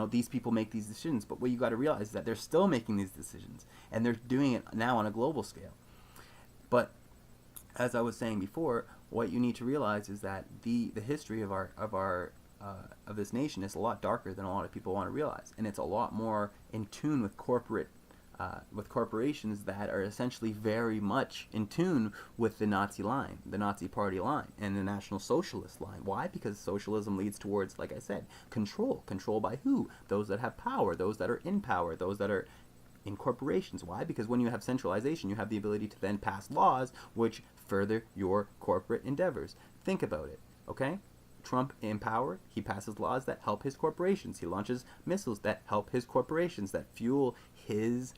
These people make these decisions, but what you got to realize is that they're still making these decisions, and they're doing it now on a global scale. But as I was saying before, what you need to realize is that the history of this nation is a lot darker than a lot of people want to realize, and it's a lot more in tune with corporations that are essentially very much in tune with the Nazi line, the Nazi Party line, and the National Socialist line. Why? Because socialism leads towards, like I said, control. Control by who? Those that have power, those that are in power, those that are in corporations. Why? Because when you have centralization, you have the ability to then pass laws which further your corporate endeavors. Think about it, okay? Trump in power, he passes laws that help his corporations. He launches missiles that help his corporations, that fuel his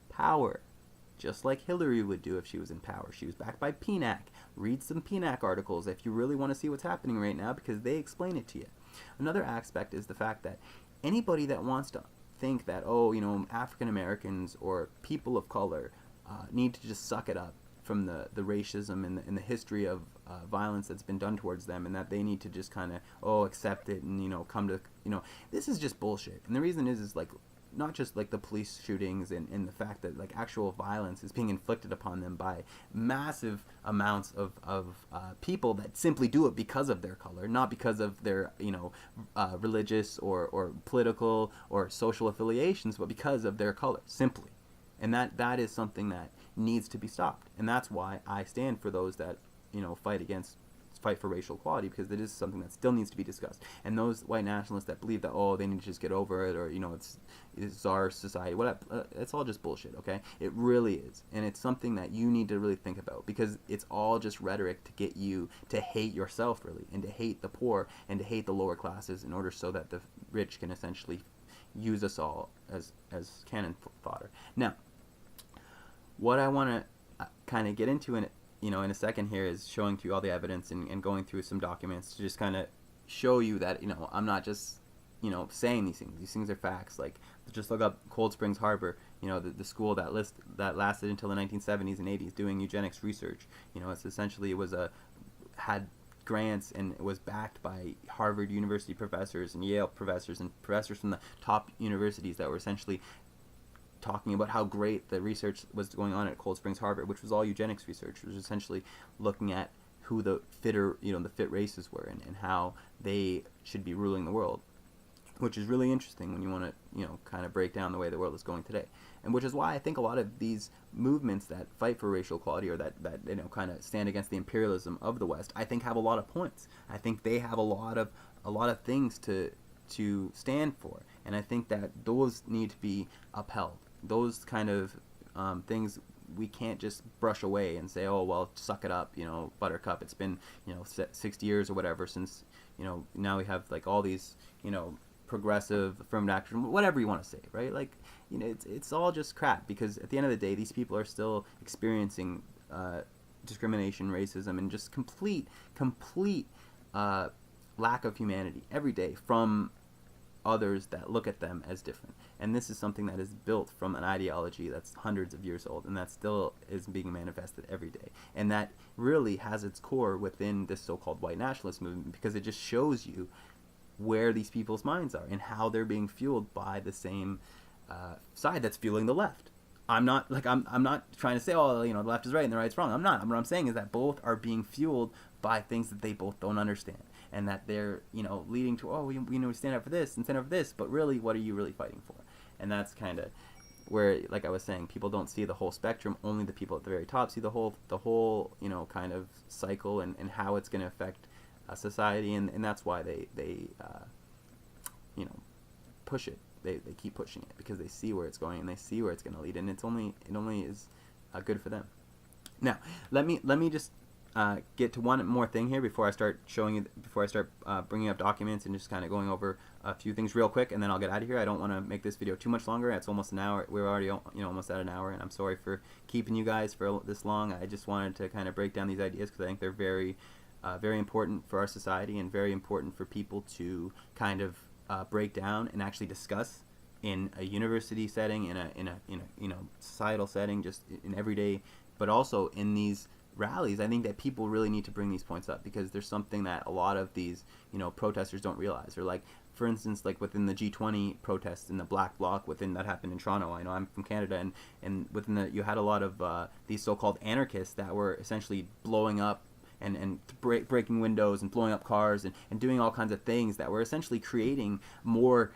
power. just like Hillary would do if she was in power. She was backed by PNAC. Read some PNAC articles if you really want to see what's happening right now, because they explain it to you. Another aspect is the fact that anybody that wants to think that, African Americans or people of color need to just suck it up from the racism and the history of violence that's been done towards them, and that they need to just kind of accept it and come to this is just bullshit. And the reason is like not just like the police shootings and the fact that like actual violence is being inflicted upon them by massive amounts of people that simply do it because of their color, not because of their religious or political or social affiliations, but because of their color simply. And that is something that needs to be stopped. And that's why I stand for those that fight for racial equality, because it is something that still needs to be discussed. And those white nationalists that believe that they need to just get over it, or it's our society, whatever, it's all just bullshit. Okay, it really is. And it's something that you need to really think about, because it's all just rhetoric to get you to hate yourself, really, and to hate the poor and to hate the lower classes, in order so that the rich can essentially use us all as cannon fodder. Now, what I want to kind of get into in a second here is showing to you all the evidence and going through some documents to just kind of show you that I'm not just saying these things. These things are facts. Like, just look up Cold Springs Harbor, the school that lasted until the 1970s and 80s doing eugenics research. It's essentially had grants and it was backed by Harvard University professors and Yale professors and professors from the top universities that were essentially talking about how great the research was going on at Cold Springs Harbor, which was all eugenics research. It was essentially looking at who the fit races were and how they should be ruling the world, which is really interesting when you want to, kind of break down the way the world is going today. And which is why I think a lot of these movements that fight for racial equality, or that kind of stand against the imperialism of the West, I think have a lot of points. I think they have a lot of things to stand for, and I think that those need to be upheld. Those kind of things we can't just brush away and say, oh, well, suck it up, buttercup. It's been, 60 years or whatever since, now we have like all these, progressive affirmative action, whatever you want to say, right? Like, it's all just crap, because at the end of the day, these people are still experiencing discrimination, racism, and just complete lack of humanity every day from others that look at them as different. And this is something that is built from an ideology that's hundreds of years old, and that still is being manifested every day. And that really has its core within this so-called white nationalist movement, because it just shows you where these people's minds are and how they're being fueled by the same side that's fueling the left. I'm not trying to say, the left is right and the right's wrong. I'm not. What I'm saying is that both are being fueled by things that they both don't understand, and that they're, leading to, we stand up for this and stand up for this, but really, what are you really fighting for? And that's kind of where, like I was saying, people don't see the whole spectrum. Only the people at the very top see the whole kind of cycle and how it's going to affect society, and that's why they push it. They keep pushing it, because they see where it's going and they see where it's going to lead, and it only is good for them. Now, let me just get to one more thing here before I start bringing up documents and just kind of going over a few things real quick, and then I'll get out of here. I don't want to make this video too much longer. It's almost an hour. We're already almost at an hour, and I'm sorry for keeping you guys for this long. I just wanted to kind of break down these ideas, because I think they're very important for our society, and very important for people to kind of break down and actually discuss in a university setting, in a societal setting, just in everyday, but also in these rallies. I think that people really need to bring these points up, because there's something that a lot of these protesters don't realize. Or like, for instance, like within the G20 protests in the Black Bloc, that happened in Toronto. I know I'm from Canada, and within you had a lot of these so-called anarchists that were essentially blowing up and breaking windows and blowing up cars and doing all kinds of things that were essentially creating more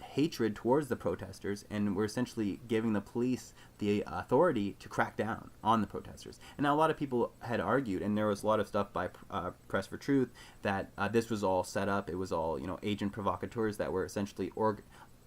hatred towards the protesters, and were essentially giving the police the authority to crack down on the protesters. And now a lot of people had argued, and there was a lot of stuff by Press for Truth, that this was all set up. It was all agent provocateurs that were essentially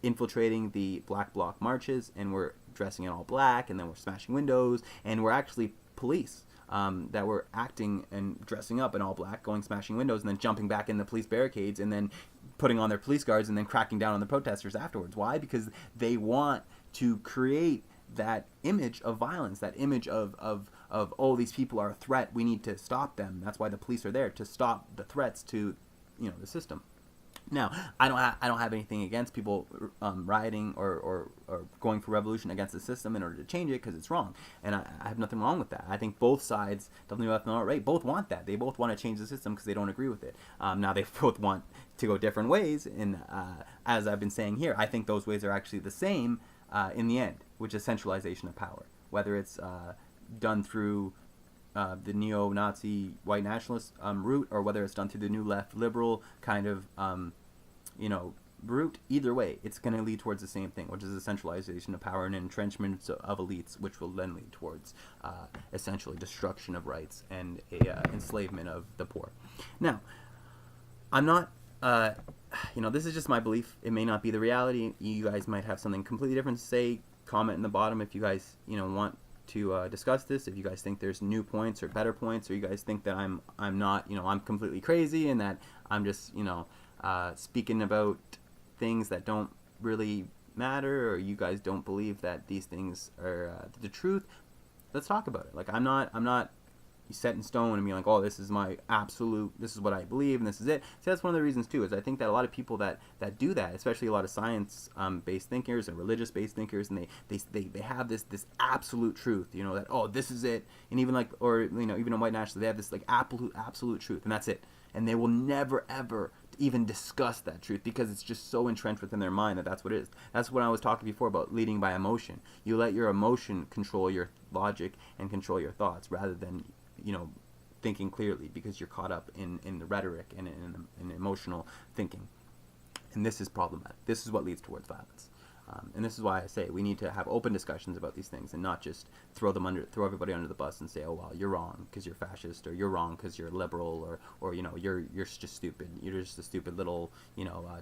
infiltrating the Black Bloc marches, and were dressing in all black, and then were smashing windows, and were actually police that were acting and dressing up in all black, going smashing windows, and then jumping back in the police barricades, and then putting on their police guards, and then cracking down on the protesters afterwards. Why? Because they want to create that image of violence, that image of oh, these people are a threat, we need to stop them. That's why the police are there, to stop the threats to, the system. Now, I don't have anything against people rioting or going for revolution against the system in order to change it, because it's wrong, and I have nothing wrong with that. I think both sides, definitely left and right, both want that. They both want to change the system because they don't agree with it. Now they both want to go different ways, and as I've been saying here, I think those ways are actually the same in the end, which is centralization of power, whether it's done through the neo-Nazi white nationalist route, or whether it's done through the new left liberal kind of route. Either way, it's going to lead towards the same thing, which is a centralization of power and entrenchment of elites, which will then lead towards essentially destruction of rights and enslavement of the poor. Now, I'm not this is just my belief. It may not be the reality. You guys might have something completely different to say. Comment in the bottom if you guys want to discuss this, if you guys think there's new points or better points, or you guys think that I'm not, I'm completely crazy, and that I'm just speaking about things that don't really matter, or you guys don't believe that these things are the truth. Let's talk about it. Like, I'm not set in stone and being like, oh, this is my absolute, this is what I believe, and this is it. See, that's one of the reasons too, is I think that a lot of people that do that, especially a lot of science based thinkers and religious based thinkers, and they have this absolute truth, that, oh, this is it. And even like, or even in white nationalists, they have this like absolute truth, and that's it. And they will never ever even discuss that truth, because it's just so entrenched within their mind that that's what it is. That's when I was talking before about leading by emotion. You let your emotion control your logic and control your thoughts, rather than thinking clearly, because you're caught up in the rhetoric and in emotional thinking. And this is problematic. This is what leads towards violence. And this is why I say we need to have open discussions about these things, and not just throw everybody under the bus and say, oh, well, you're wrong because you're fascist, or you're wrong because you're liberal, or you're just stupid. You're just a stupid little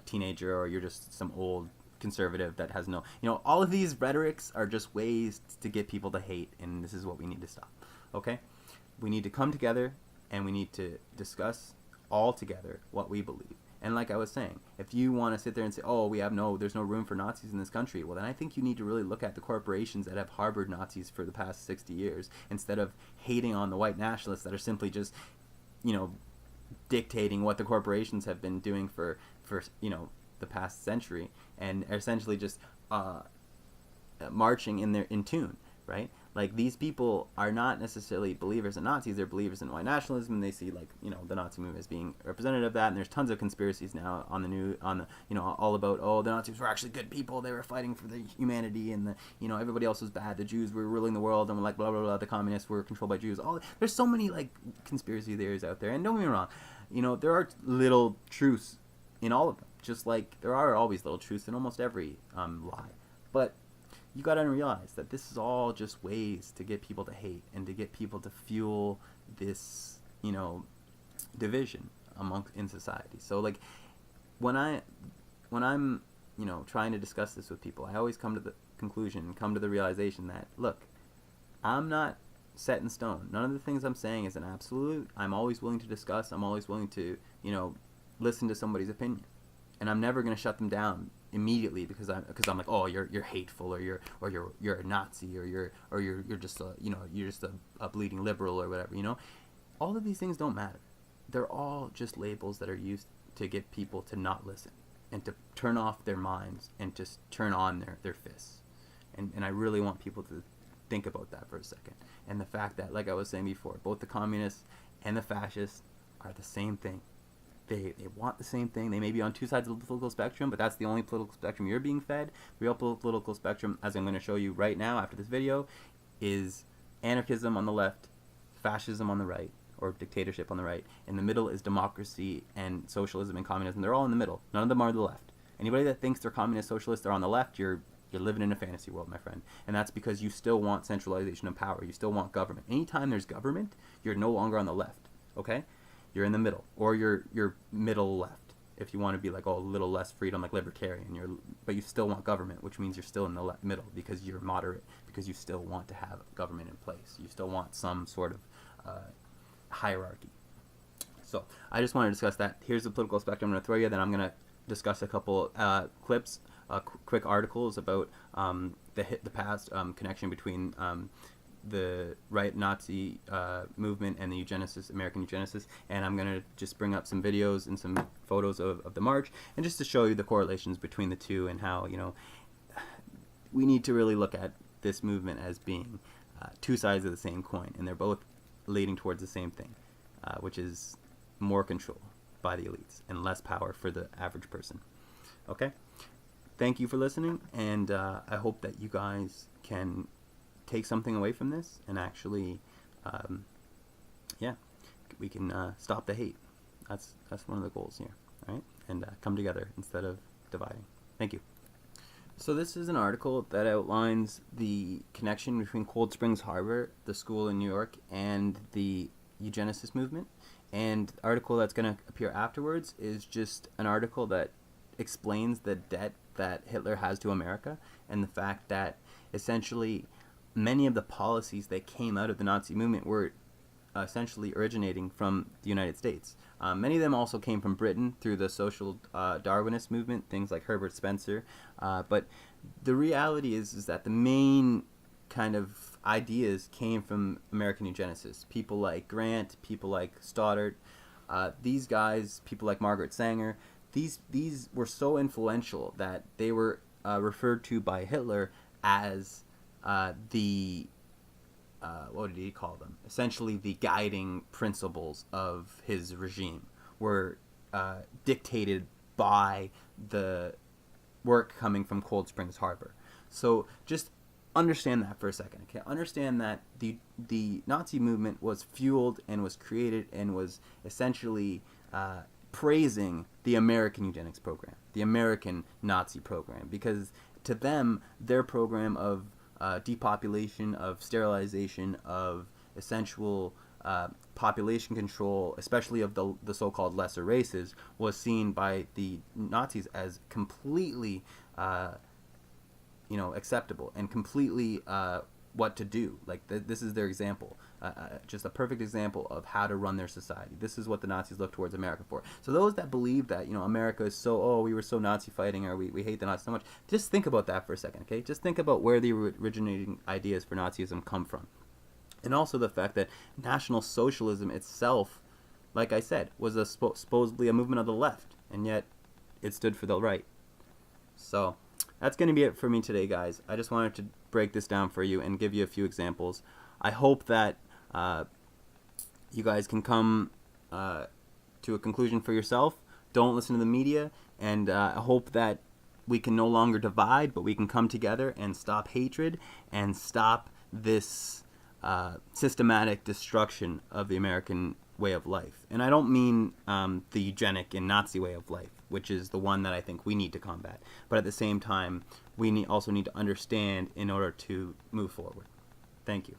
teenager, or you're just some old conservative that has no, all of these rhetorics are just ways to get people to hate, and this is what we need to stop. Okay? We need to come together, and we need to discuss all together what we believe. And like I was saying, if you want to sit there and say, oh, there's no room for Nazis in this country, well, then I think you need to really look at the corporations that have harbored Nazis for the past 60 years, instead of hating on the white nationalists that are simply just, dictating what the corporations have been doing for the past century, and essentially just marching in tune, right? Like, these people are not necessarily believers in Nazis, they're believers in white nationalism, and they see, like, the Nazi movement as being representative of that. And there's tons of conspiracies now all about, oh, the Nazis were actually good people, they were fighting for the humanity, and everybody else was bad, the Jews were ruling the world, and like blah blah blah, the communists were controlled by Jews. There's so many like conspiracy theories out there, and don't get me wrong, there are little truths in all of them, just like there are always little truths in almost every lie. But you got to realize that this is all just ways to get people to hate, and to get people to fuel this, division in society. So, like, when I'm, trying to discuss this with people, I always come to the conclusion, come to the realization that, look, I'm not set in stone. None of the things I'm saying is an absolute. I'm always willing to discuss. I'm always willing to, listen to somebody's opinion, and I'm never going to shut them down immediately because I'm like, oh, you're hateful, or you're a Nazi, or you're just a bleeding liberal, or whatever. All of these things don't matter. They're all just labels that are used to get people to not listen, and to turn off their minds, and just turn on their fists. And I really want people to think about that for a second. And the fact that, like I was saying before, both the communists and the fascists are the same thing. They want the same thing. They may be on two sides of the political spectrum, but that's the only political spectrum you're being fed. The real political spectrum, as I'm going to show you right now after this video, is anarchism on the left, fascism on the right, or dictatorship on the right. In the middle is democracy and socialism and communism. They're all in the middle. None of them are the left. Anybody that thinks they're communist, socialist, they're on the left, you're living in a fantasy world, my friend. And that's because you still want centralization of power. You still want government. Anytime there's government, you're no longer on the left, okay? You're in the middle, or you're middle left. If you want to be like, oh, a little less freedom, like libertarian, but you still want government, which means you're still in the middle, because you're moderate, because you still want to have government in place. You still want some sort of hierarchy. So I just want to discuss that. Here's the political spectrum I'm going to throw you. Then I'm going to discuss a couple clips, quick articles about the past connection between the right Nazi movement and the eugenicists, American eugenicists, and I'm going to just bring up some videos and some photos of the march, and just to show you the correlations between the two, and how, you know, we need to really look at this movement as being two sides of the same coin, and they're both leading towards the same thing, which is more control by the elites and less power for the average person. Okay? Thank you for listening, and I hope that you guys can take something away from this, and actually, yeah, we can stop the hate. That's one of the goals here, all right? And come together instead of dividing. Thank you. So this is an article that outlines the connection between Cold Springs Harbor, the school in New York, and the eugenicist movement. And the article that's going to appear afterwards is just an article that explains the debt that Hitler has to America, and the fact that essentially many of the policies that came out of the Nazi movement were essentially originating from the United States. Many of them also came from Britain through the social Darwinist movement, things like Herbert Spencer. But the reality is that the main kind of ideas came from American eugenicists. People like Grant, people like Stoddard, these guys, people like Margaret Sanger. These were so influential that they were referred to by Hitler as the what did he call them? Essentially, the guiding principles of his regime were dictated by the work coming from Cold Springs Harbor. So just understand that for a second, okay? Understand that the Nazi movement was fueled and was created and was essentially praising the American eugenics program, the American Nazi program, because to them, their program of depopulation, of sterilization, of essential population control, especially of the so-called lesser races, was seen by the Nazis as completely, acceptable and completely what to do. Like this is their example, just a perfect example of how to run their society. This is what the Nazis look towards America for. So those that believe that, America is so, we were so Nazi fighting, or we hate the Nazis so much, just think about that for a second, okay? Just think about where the originating ideas for Nazism come from. And also the fact that National Socialism itself, like I said, was supposedly a movement of the left, and yet it stood for the right. So that's going to be it for me today, guys. I just wanted to break this down for you and give you a few examples. I hope that you guys can come to a conclusion for yourself. Don't listen to the media, and I hope that we can no longer divide, but we can come together and stop hatred and stop this systematic destruction of the American way of life. And I don't mean the eugenic and Nazi way of life, which is the one that I think we need to combat. But at the same time, we also need to understand in order to move forward. Thank you.